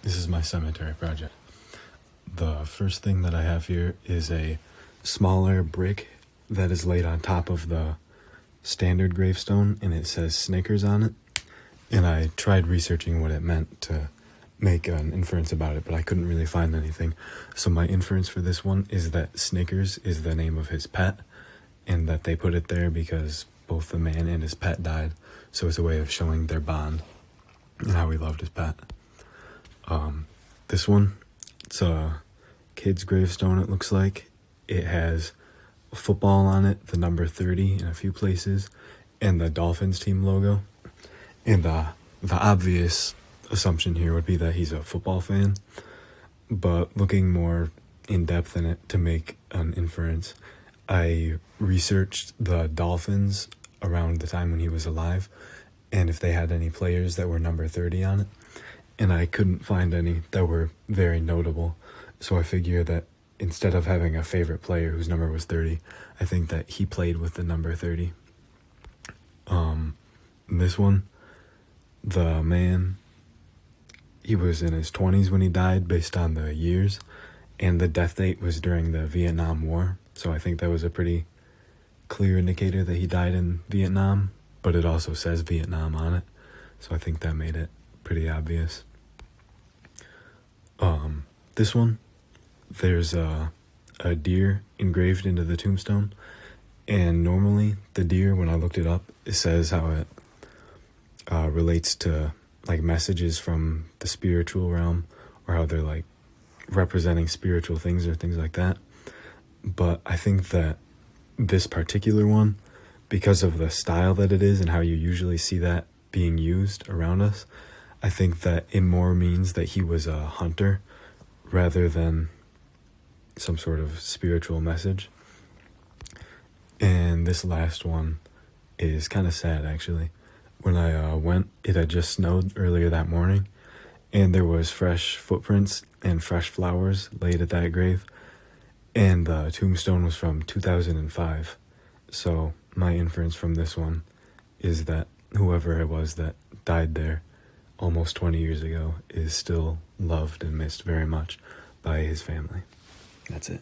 This is my cemetery project. The first thing that I have here is a smaller brick that is laid on top of the standard gravestone, and it says Snickers on it. And I tried researching what it meant to make an inference about it, but I couldn't really find anything. So my inference for this one is that Snickers is the name of his pet, and that they put it there because both the man and his pet died. So it's a way of showing their bond and how he loved his pet. This one, it's a kid's gravestone, it looks like. It has a football on it, the number 30 in a few places, and the Dolphins team logo. And the obvious assumption here would be that he's a football fan, but looking more in depth in it to make an inference, I researched the Dolphins around the time when he was alive, and if they had any players that were number 30 on it, and I couldn't find any that were very notable. So I figure that instead of having a favorite player whose number was 30, I think that he played with the number 30. This one, the man, he was in his 20s when he died based on the years, and the death date was during the Vietnam War. So I think that was a pretty clear indicator that he died in Vietnam, but it also says Vietnam on it. So I think that made it pretty obvious. This one, there's a deer engraved into the tombstone, and normally the deer, when I looked it up, it says how it relates to like messages from the spiritual realm, or how they're like representing spiritual things or things like that. But I think that this particular one, because of the style that it is and how you usually see that being used around us, I think that it more means that he was a hunter rather than some sort of spiritual message. And this last one is kind of sad, actually. When I went, it had just snowed earlier that morning, and there was fresh footprints and fresh flowers laid at that grave, and the tombstone was from 2005. So my inference from this one is that whoever it was that died there almost 20 years ago is still loved and missed very much by his family. That's it.